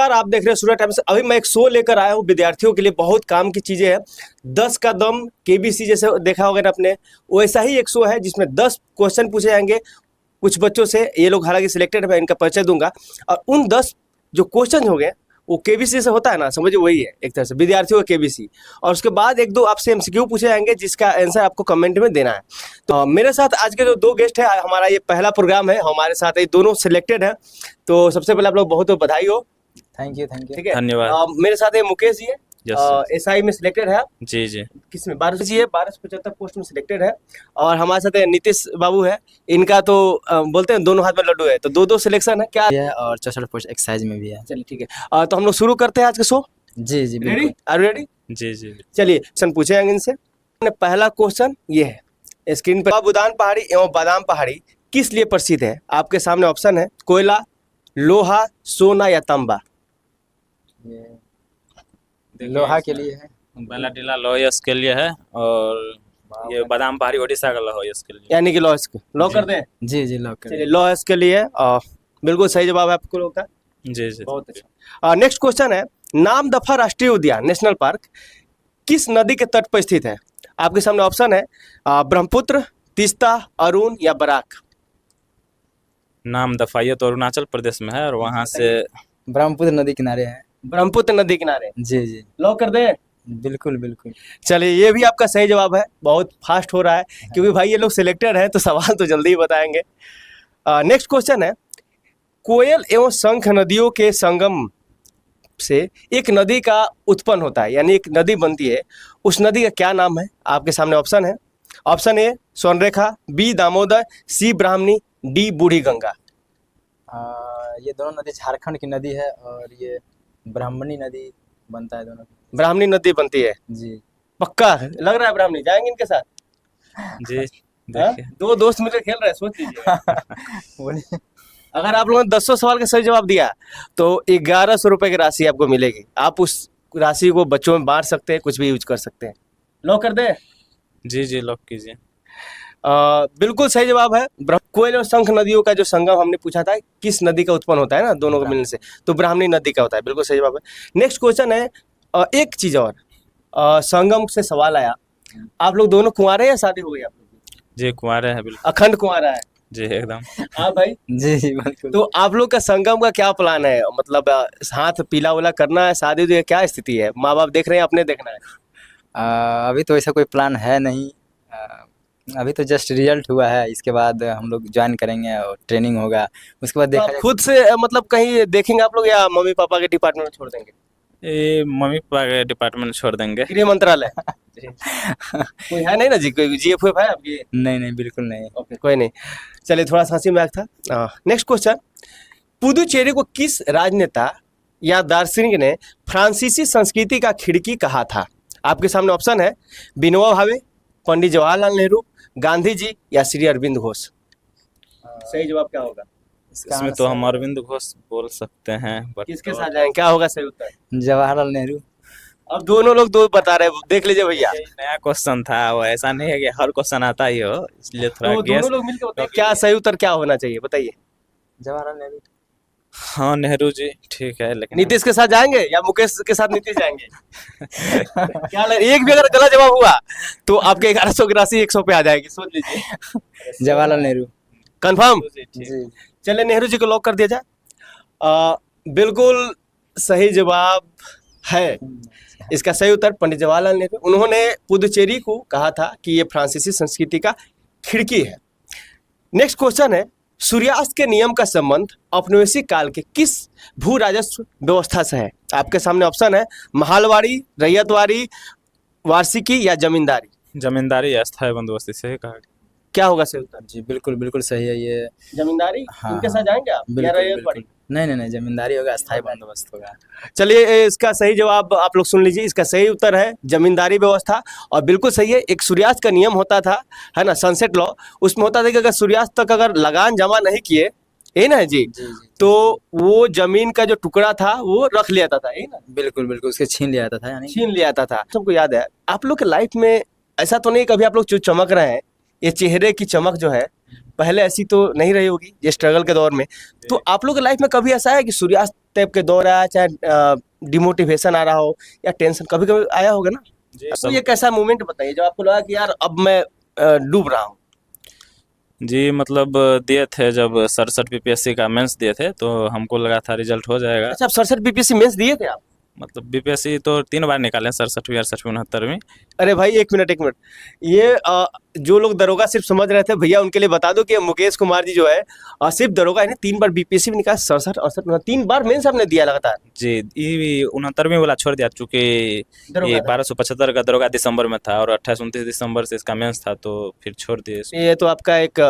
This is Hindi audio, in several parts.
नमस्कार, आप देख रहे हैं सूर्य टाइम्स। अभी मैं एक शो लेकर आया हूँ विद्यार्थियों के लिए, बहुत काम की चीजें हैं। 10 का दम केबीसी जैसे देखा होगा ना आपने, वैसा ही एक शो है जिसमें 10 क्वेश्चन पूछे जाएंगे कुछ बच्चों से। ये लोग हालांकि सिलेक्टेड है, मैं इनका परिचय दूंगा। और उन 10 जो क्वेश्चन हो गए वो केबीसी से होता है ना, समझिए वही है एक तरह से विद्यार्थियों का केबीसी। और उसके बाद एक दो आपसे एमसीक्यू पूछे जाएंगे जिसका आंसर आपको कमेंट में देना है। तो मेरे साथ आज के जो दो गेस्ट है, हमारा ये पहला प्रोग्राम है, हमारे साथ ये दोनों सिलेक्टेड है। तो सबसे पहले आप लोग बहुत बहुत बधाई हो। थैंक यू ठीक है, धन्यवाद। मेरे साथ ये मुकेश जी है, एसआई में सिलेक्टेड है। जी जी। किसमें 12 जी है, 1275 पोस्ट में सिलेक्टेड है। और हमारे साथ नीतीश बाबू है, इनका तो बोलते हैं दोनों हाथ में लड्डू है, तो दो दो सिलेक्शन है क्या है और 64 पोस्ट एक्साइज में भी है। चलिए ठीक है, तो हम लोग शुरू करते हैं आज का शो। जी जी रेडी? बिल्कुल। Are ready? जी जी। चलिए क्वेश्चन पूछे जाएंगे इनसे। पहला क्वेश्चन ये है स्क्रीन पर, बुदान पहाड़ी एवं बादाम पहाड़ी किस लिए प्रसिद्ध है? आपके सामने ऑप्शन है कोयला, लोहा, सोना या तांबा। ये लोहा के लिए है। पहला टीला लोहयस के लिए है और ये बादाम पहाड़ी ओडिशा का लोहयस के लिए। यानी कि लॉस लॉ कर दें। जी जी लॉक कर। चलिए लॉस के लिए बिल्कुल सही जवाब है आपको लोग का। जी जी। बहुत अच्छा। नेक्स्ट क्वेश्चन है, नाम दफा राष्ट्रीय उद्यान नेशनल पार्क किस नदी के तट पर स्थित है? आपके सामने ऑप्शन है ब्रह्मपुत्र, तीस्ता, अरुण या बराक। नाम दफा ये तो अरुणाचल प्रदेश में है और वहाँ से ब्रह्मपुत्र नदी किनारे है। ब्रह्मपुत्र नदी किनारे। जी जी लॉक कर दें। बिल्कुल बिल्कुल। चलिए ये भी आपका सही जवाब है। बहुत फास्ट हो रहा है क्योंकि भाई ये लोग सिलेक्टेड हैं तो सवाल तो जल्दी ही बताएंगे। नेक्स्ट क्वेश्चन है, कोयल एवं शंख नदियों के संगम से एक नदी का उत्पन्न होता है, यानी एक नदी बनती है, उस नदी का क्या नाम है? आपके सामने ऑप्शन है, option A Subarnarekha, B Damodar, C Brahmani, D Budhi Ganga. ये दोनों नदी झारखंड की नदी है और ये ब्राह्मणी नदी बनता है दोनों। ब्राह्मणी नदी बनती है, जी पक्का लग रहा है ब्राह्मणी जाएंगे इनके साथ? जी हाँ? देखिए। दो दोस्त मिलकर खेल रहे हैं, सोच लीजिए। बोलिए। अगर आप लोगों ने 10 सवाल का सही जवाब दिया तो 1100 रुपए की राशि आपको मिलेगी। आप उस राशि को बच्चों में बांट सकते हैं, कुछ भी यूज कर सकते हैं। लॉक कर दे। जी जी लॉक कीजिए। बिल्कुल सही जवाब है। कोयल और शंख नदियों का जो संगम हमने पूछा था किस नदी का उत्पन्न होता है ना, दोनों के मिलने से, तो ब्राह्मणी नदी का होता है। बिल्कुल सही जवाब है। नेक्स्ट क्वेश्चन है, एक चीज और, संगम से सवाल आया, आप लोग दोनों कुंवारे हैं या शादी हो गई आप लोग? जी कुंवारे हैं बिल्कुल। अखंड कुंवारा है। जी एकदम। हाँ भाई। जी जी बिल्कुल। तो आप लोग का संगम का क्या प्लान है? मतलब हाथ पीला उला करना है, शादी उदी क्या स्थिति है? माँ बाप देख रहे हैं, अपने देखना है? अभी तो ऐसा कोई प्लान है नहीं। अभी तो जस्ट रिजल्ट हुआ है, इसके बाद हम लोग ज्वाइन करेंगे और ट्रेनिंग होगा, उसके बाद तो देखा आप जाएगा। खुद से मतलब कहीं देखेंगे आप लोग या मम्मी पापा के डिपार्टमेंट में छोड़ देंगे? ये मम्मी पापा के डिपार्टमेंट छोड़ देंगे। गृह मंत्रालय कोई है नहीं ना जी, कोई जीएफएफ है आपकी? नहीं नहीं बिल्कुल नहीं। ओके कोई नहीं। चलिए थोड़ा सा हंसी मजाक था। नेक्स्ट क्वेश्चन, पुदुचेरी को किस राजनेता या दार्शनिक ने फ्रांसीसी संस्कृति का खिड़की कहा था? आपके सामने ऑप्शन है विनोबा भावे, पंडित जवाहरलाल नेहरू, गांधी जी या श्री अरविंद घोष। सही जवाब क्या होगा? इसमें तो हम अरविंद घोष बोल सकते हैं but किसके साथ जाएंगे, क्या होगा सही उत्तर? जवाहरलाल नेहरू। अब दोनों लोग दो बता रहे हैं, देख लीजिए भैया। ये नया क्वेश्चन था, वो ऐसा नहीं है कि हर क्वेश्चन आता ही हो, इसलिए थोड़ा तो गेस। दोनों लोग मिलकर बताइए क्या सही उत्तर क्या होना चाहिए, बताइए। जवाहरलाल नेहरू। हाँ नेहरू जी ठीक है, लेकिन नीतीश के साथ जाएंगे या मुकेश के साथ नीतीश जाएंगे? क्या एक भी अगर गलत जवाब हुआ तो आपके 1100 की राशि 100 पे आ जाएगी, सोच लीजिए। जवाहरलाल नेहरू। कंफर्म? जी। चलिए नेहरू जी को लॉक कर दिया जाए। बिल्कुल सही जवाब है। इसका सही उत्तर पंडित जवाहरलाल नेहरू, उन्होंने पुदुचेरी को कहा था कि ये फ्रांसीसी संस्कृति का खिड़की है। नेक्स्ट क्वेश्चन है, सूर्यास्त के नियम का संबंध औपनिवेशिक काल के किस भू राजस्व व्यवस्था से है? आपके सामने ऑप्शन है महलवाड़ी, रैयतवाड़ी, वार्षिकी या जमींदारी। जमींदारी या स्थायी बंदोबस्ती से कहा। क्या होगा सही उत्तर? जी बिल्कुल बिल्कुल सही है ये। जमींदारी। हाँ, इनके साथ जाएंगे आप या बिल्कुल रैयतवाड़ी? बिल्कुल। नहीं नहीं जमींदारी होगा, स्थायी बंदोबस्त होगा। चलिए इसका सही जवाब आप लोग सुन लीजिए। इसका सही उत्तर है जमींदारी व्यवस्था, और बिल्कुल सही है। एक सूर्यास्त का नियम होता था, है ना, सनसेट लॉ, उसमें होता था कि अगर सूर्यास्त तक अगर लगान जमा नहीं किए, यही ना जी, जी जी तो वो जमीन का जो टुकड़ा था वो रख लिया जाता था, यही ना, बिल्कुल बिल्कुल उसके छीन लिया जाता था, यानी छीन लिया जाता था। सबको याद है। आप लोग के लाइफ में ऐसा तो नहीं कभी आप लोग जो चमक रहे हैं, ये चेहरे की चमक जो है पहले ऐसी तो नहीं रही होगी ये स्ट्रगल के दौर में। तो आप लोग के लाइफ में कभी ऐसा है कि सूर्यास्त टाइप के दौर आया, चाहे डिमोटिवेशन आ रहा हो या टेंशन कभी कभी आया होगा ना? तो ये कैसा मोमेंट बताइए जब आपको लगा कि यार अब मैं डूब रहा हूँ? जी मतलब दिए थे जब 67 बीपीएससी का मेंस दिए थे तो हमको लगा था रिजल्ट हो जाएगा। अच्छा, आप 67 बीपीएससी मेंस दिए थे आप? मतलब बीपीएससी तो 3 बार निकाले, 67वीं, 68वीं, 69वीं। अरे भाई एक मिनट, ये जो लोग दरोगा सिर्फ समझ रहे थे भैया उनके लिए बता दो कि मुकेश कुमार जी जो है सिर्फ दरोगा है ना, 3 बार बीपीएससी भी निकाला, 67, 68, 3 बार मेंस आपने दिया लगातार। जी, ये 69वीं वाला छोड़ दिया चूँकि दरोगा ये था। 1275 का दरोगा दिसंबर में था और 28-29 दिसंबर से इसका मेंस था, तो फिर छोड़ दिए इसको। ये तो आपका एक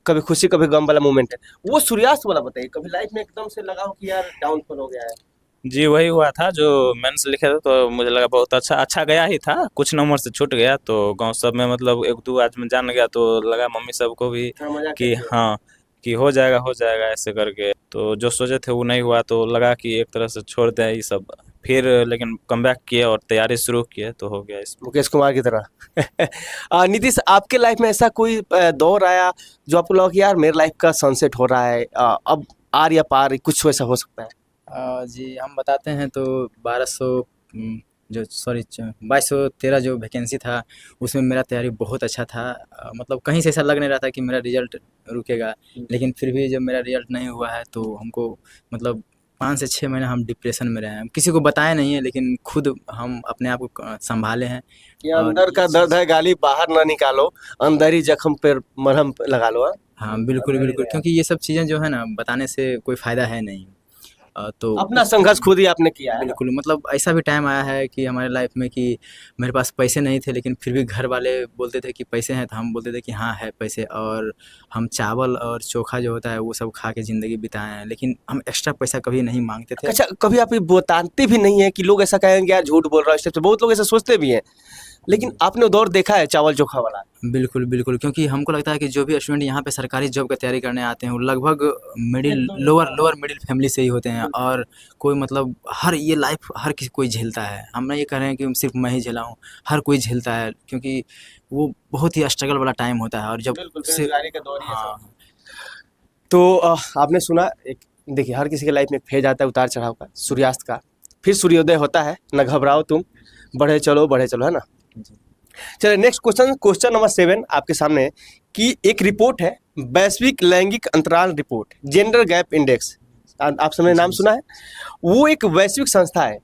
कभी खुशी कभी गम वाला मोमेंट है। वो सूर्यास्त वाला बताइए, कभी लाइफ में एकदम से लगा हो कि यार डाउनफॉल हो गया है? जी, वही हुआ था जो मेंस लिखे थे तो मुझे लगा बहुत अच्छा गया ही था, कुछ नंबर से छूट गया तो गाँव सब में मतलब 1-2 आदमी जान गया तो लगा मम्मी सबको भी थोड़ा मजाक कि करते हो। हाँ, कि हो जाएगा ऐसे करके। तो जो सोचे थे वो नहीं हुआ तो लगा कि एक तरह से छोड़ दें ये सब। फिर लेकिन कमबैक किए और तैयारी शुरू किए तो हो गया इसमें। मुकेश कुमार की तरह। नीतीश, आपके लाइफ में ऐसा कोई दौर आया जो आपको लगा कि यार मेरे लाइफ का सनसेट हो रहा है, अब आर या पार कुछ वैसा हो सकता है? जी हम बताते हैं तो 1200 जो सॉरी 2213 जो वैकेंसी था उसमें मेरा तैयारी बहुत अच्छा था। मतलब कहीं से ऐसा लग नहीं रहा था कि मेरा रिजल्ट रुकेगा, लेकिन फिर भी जब मेरा रिजल्ट नहीं हुआ है तो हमको मतलब 5 से 6 महीने हम डिप्रेशन में रहे हैं। किसी को बताया नहीं है लेकिन खुद हम अपने आप को संभाले हैं। कि और अंदर का ये दर्द है गाली बाहर ना निकालो, अंदर ही जख्म पे मरहम लगा लो। हाँ? हाँ बिल्कुल बिल्कुल, क्योंकि ये सब चीज़ें जो है ना बताने से कोई फ़ायदा है नहीं। तो अपना संघर्ष खुद ही आपने किया है ना? बिल्कुल, मतलब ऐसा भी टाइम आया है कि हमारे लाइफ में कि मेरे पास पैसे नहीं थे लेकिन फिर भी घर वाले बोलते थे कि पैसे हैं, तो हम बोलते थे कि हाँ है पैसे, और हम चावल और चोखा जो होता है वो सब खा के ज़िंदगी बिताए हैं, लेकिन हम एक्स्ट्रा पैसा कभी नहीं मांगते थे। अच्छा, कभी आप ये बताते भी नहीं है कि लोग ऐसा कहेंगे यार झूठ बोल रहा है, इस टाइप से बहुत लोग ऐसा सोचते भी हैं, लेकिन आपने वो दौर देखा है चावल चोखा वाला? बिल्कुल बिल्कुल, क्योंकि हमको लगता है कि जो भी स्टूडेंट यहाँ पे सरकारी जॉब की तैयारी करने आते हैं वो लगभग लोअर मिडिल फैमिली से ही होते हैं, और कोई मतलब ये लाइफ हर किसी कोई झेलता है। हम नहीं ये कह रहे हैं कि सिर्फ मैं ही झेला हूँ, हर कोई झेलता है, क्योंकि वो बहुत ही स्ट्रगल वाला टाइम होता है। और जब बेरोजगारी का दौर ये सब। हाँ तो आपने सुना, एक देखिए हर किसी के लाइफ में एक फेज आता है उतार चढ़ाव का, सूर्यास्त का, फिर सूर्योदय होता है, न घबराओ तुम, बढ़े चलो, है ना? चलिए नेक्स्ट क्वेश्चन नंबर 7 आपके सामने है कि एक रिपोर्ट है, वैश्विक लैंगिक अंतराल रिपोर्ट, जेंडर गैप इंडेक्स, आप सबने नाम सुना है? वो एक वैश्विक संस्था है,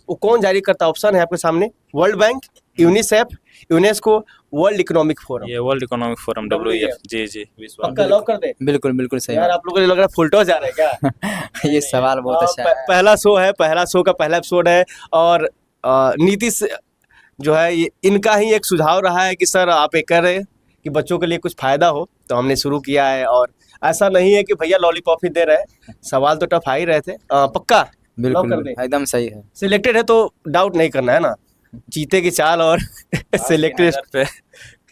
वो कौन जारी करता? ऑप्शन है आपके सामने, world bank, UNICEF, UNESCO, world economic forum. ये वर्ल्ड इकोनॉमिक फोरम WEF। जी जी, विश्व पक्का लॉक कर दे? बिल्कुल बिल्कुल सही यार बात। आप लोगों को लग रहा है फुल टॉस जा रहा है क्या? ये सवाल बहुत अच्छा है। पहला शो है, पहला शो का पहला एपिसोड है, और नीतीश जो है ये इनका ही एक सुझाव रहा है कि सर आप ये कर रहे हैं कि बच्चों के लिए कुछ फायदा हो, तो हमने शुरू किया है। और ऐसा नहीं है कि भैया लॉलीपॉप ही दे रहे हैं, सवाल तो टफ आ ही रहे थे। पक्का लॉक बिल्कुल कर दे? एकदम सही है। सिलेक्टेड है तो डाउट नहीं करना है ना, जीते की चाल और सिलेक्टेड पे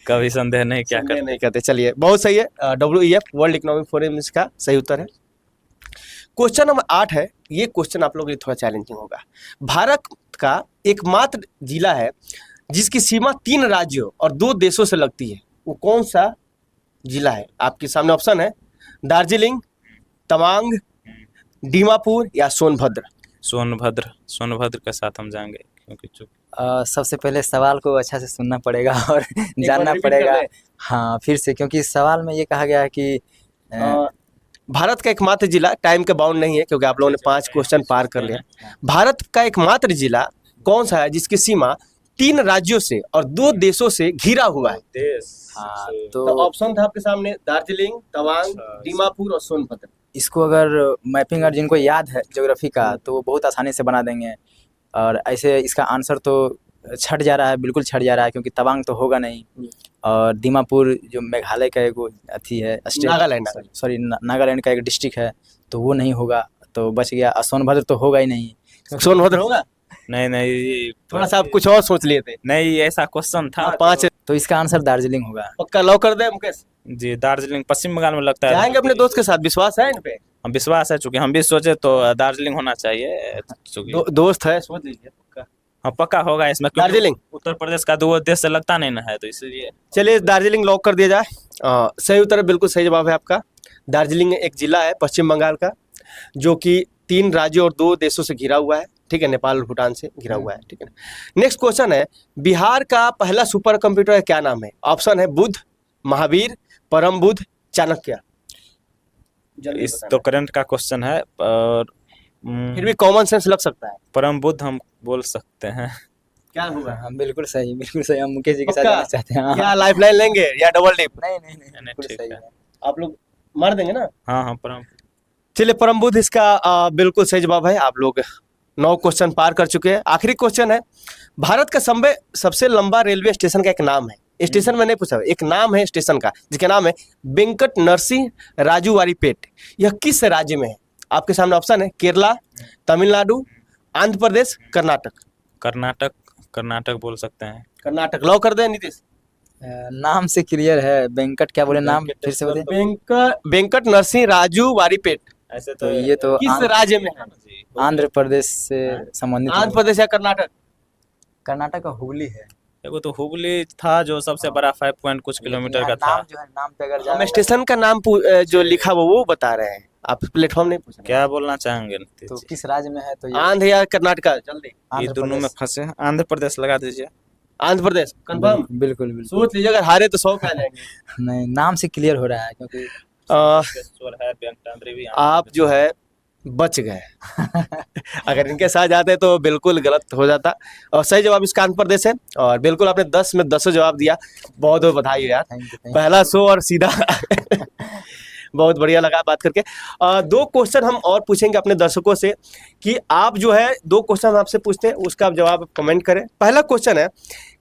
कभी संदेह नहीं, क्या कर नहीं करते। चलिए बहुत सही है, WEF वर्ल्ड इकोनॉमिक फोरम इसका सही उत्तर है। क्वेश्चन नंबर 8 है, ये क्वेश्चन आप लोगों के लिए थोड़ा चैलेंजिंग होगा। भारत का एकमात्र जिला है जिसकी सीमा 3 राज्यों और 2 देशों से लगती है, वो कौन सा जिला है? आपके सामने ऑप्शन है, दार्जिलिंग, तवांग, दीमापुर या सोनभद्र। सोनभद्र के साथ हम जाएंगे, क्योंकि सबसे पहले सवाल को अच्छा से सुनना पड़ेगा और जानना repeat पड़ेगा। कर दे। हाँ फिर से, क्योंकि सवाल में ये कहा गया है कि भारत का एकमात्र जिला, टाइम का बाउंड नहीं है क्योंकि आप लोगों ने 5 क्वेश्चन पार कर लिया। भारत का एकमात्र जिला कौन सा है जिसकी सीमा 3 राज्यों से और 2 देशों से घिरा हुआ है? देश। हाँ तो तो ऑप्शन था आपके सामने, दार्जिलिंग, तवांग, दीमापुर और सोनभद्र। इसको अगर मैपिंग और जिनको याद है ज्योग्राफी का तो वो बहुत आसानी से बना देंगे, और ऐसे इसका आंसर तो छट जा रहा है, बिल्कुल छट जा रहा है, क्योंकि तवांग तो होगा नहीं, और दीमापुर जो मेघालय का एक अथी है, नागालैंड। सॉरी नागालैंड का एक डिस्ट्रिक्ट है, तो वो नहीं होगा, तो बच गया। सोनभद्र तो होगा ही नहीं। सोनभद्र होगा? नहीं, थोड़ा सा आप कुछ और सोच लिए थे। नहीं, ऐसा क्वेश्चन था। 5 तो इसका आंसर दार्जिलिंग होगा। पक्का लॉक कर दे मुकेश? जी, दार्जिलिंग पश्चिम बंगाल में लगता है। जाएंगे अपने दोस्त के साथ, विश्वास है इन पे? हम विश्वास है, चूंकि हम भी सोचे तो दार्जिलिंग होना चाहिए, चूंकि दोस्त है, सोच लीजिए पक्का। हाँ पक्का होगा इसमें, क्योंकि दार्जिलिंग? उत्तर प्रदेश का 2 देश से लगता नहीं ना है, तो इसलिए। चलिए दार्जिलिंग लॉक कर दिया जाए। सही उत्तर है, बिल्कुल सही जवाब है आपका। दार्जिलिंग एक जिला है पश्चिम बंगाल का, जो कि 3 राज्यों और 2 देशों से घिरा हुआ है, ठीक है, नेपाल और भूटान से घिरा हुआ है, ठीक है। नेक्स्ट क्वेश्चन है, बिहार का पहला सुपर कंप्यूटर का क्या नाम है? ऑप्शन है बुध, महावीर, परम बुध, चाणक्य। जल्दी इस बताना। तो करंट का क्वेश्चन है और फिर भी कॉमन सेंस लग सकता है। परम बुद्ध हम बोल सकते हैं। क्या होगा? हाँ बिल्कुल सही, बिल्कुल सही। हम मुकेश जी के साथ पक्का? जाना चाहते हैं। हाँ। या लाइफलाइन लेंगे या डबल डिप? नहीं नहीं नहीं, नहीं, बिल्कुल ठीक सही है। है। आप लोग मार देंगे ना? हाँ हाँ परम। चलिए, परम बुद्ध इसका बिल्कुल सही जवाब है। आप लोग 9 क्वेश्चन पार कर चुके हैं। आखिरी क्वेश्चन है, भारत का सबसे लंबा रेलवे स्टेशन का एक नाम है। स्टेशन में नहीं पूछा, एक नाम है स्टेशन का, जिसका नाम है वेंकट नरसिंह राजूवारीपेट। यह किस राज्य में है? आपके सामने ऑप्शन है केरला, तमिलनाडु, आंध्र प्रदेश, कर्नाटक। कर्नाटक, कर्नाटक बोल सकते हैं। कर्नाटक लॉक कर दें नीतीश? नाम से क्लियर है। वेंकट क्या बोले नाम, फिर से बोले। वेंकट नरसिंह राजूवारीपेट ऐसे तो ये तो किस राज्य में है? आंध्र प्रदेश से संबंधित आंध्र होगा। प्रदेश या कर्नाटक? कर्नाटक का हुगली है। एगो तो हुगली था जो सबसे बड़ा 5 पॉइंट कुछ किलोमीटर का था। नाम जो है, नाम पे अगर हम जाना स्टेशन का नाम जो लिखा हुआ वो बता रहे हैं, आप प्लेटफॉर्म नहीं पूछ रहे। क्या बोलना चाहेंगे नीतीश तो जी? किस राज्य में है तो ये आंध्र या कर्नाटक? जल्दी। ये आंध्र दोनों में प्रदेश। फंसे हैं। आंध्र प्रदेश लगा दीजिए। आंध्र प्रदेश कंफर्म? बिल्कुल बिल्कुल। सोच लीजिए, अगर हारे तो 100 पे आ जाएंगे। नहीं, नाम से क्लियर हो रहा है क्योंकि बंकेश्वर है, बेंटांद्री भी आंध्र आप प्रदेश जो है बच गए। अगर इनके साथ जाते तो बिल्कुल गलत हो जाता। और सही जवाब इसका आंध्र प्रदेश है। और बिल्कुल आपने 10 में 10 जवाब दिया। बहुत बहुत बधाई हो यार। Thank you. पहला 100 और सीधा। बहुत बढ़िया लगा बात करके। 2 क्वेश्चन हम और पूछेंगे अपने दर्शकों से, कि आप जो है 2 क्वेश्चन हम आपसे पूछते हैं, उसका आप जवाब कमेंट करें। पहला क्वेश्चन है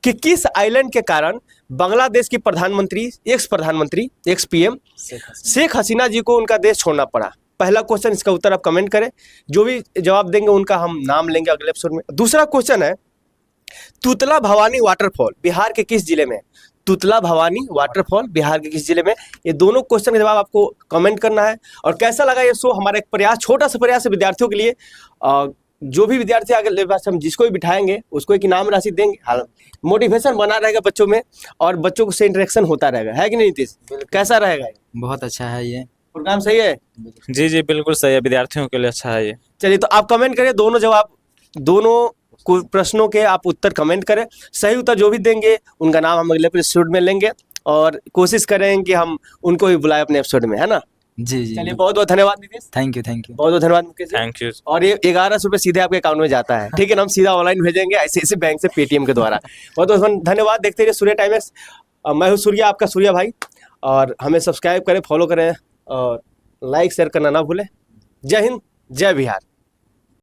कि किस आइलैंड के कारण बांग्लादेश की प्रधानमंत्री, एक्स पीएम शेख हसीना जी को उनका देश छोड़ना पड़ा? पहला क्वेश्चन, इसका उत्तर आप कमेंट करें। जो भी जवाब देंगे उनका हम नाम लेंगे अगले एपिसोड में। दूसरा क्वेश्चन है, तुतला भवानी वाटरफॉल बिहार के किस जिले में? तुतला भवानी वाटरफॉल बिहार के किस जिले में? ये दोनों क्वेश्चन का जवाब आपको कमेंट करना है। और कैसा लगा ये शो? हमारा एक प्रयास, छोटा सा प्रयास है विद्यार्थियों के लिए। जो भी विद्यार्थी आगे पास हम जिसको भी बिठाएंगे उसको एक इनाम राशि देंगे। हाँ, मोटिवेशन बना रहेगा बच्चों में, और बच्चों से इंटरेक्शन होता रहेगा, है कि नहीं नीतीश? कैसा रहेगा बहुत अच्छा है ये प्रोग्राम? सही है? जी जी बिल्कुल सही है, विद्यार्थियों के लिए अच्छा है ये। चलिए, तो आप कमेंट करें, दोनों जवाब, दोनों प्रश्नों के आप उत्तर कमेंट करें। सही उत्तर जो भी देंगे उनका नाम हम अगले एपिसोड में लेंगे, और कोशिश करें कि हम उनको भी बुलाएं अपने एपिसोड में, है ना? जी जी। चलिए, बहुत बहुत धन्यवाद नीतीश। Thank you. बहुत बहुत धन्यवाद मुकेश जी। Thank you. और ये 1100 रुपये सीधे आपके अकाउंट में जाता है, ठीक है ना? हम सीधा ऑनलाइन भेजेंगे ICICI बैंक से, पेटीएम के द्वारा। बहुत बहुत धन्यवाद। देखते रहिए सूर्य टाइम्स। मैं हूँ सूर्या, आपका सूर्या भाई। और हमें सब्सक्राइब करें, फॉलो करें, और लाइक शेयर करना ना भूलें। जय हिंद, जय बिहार।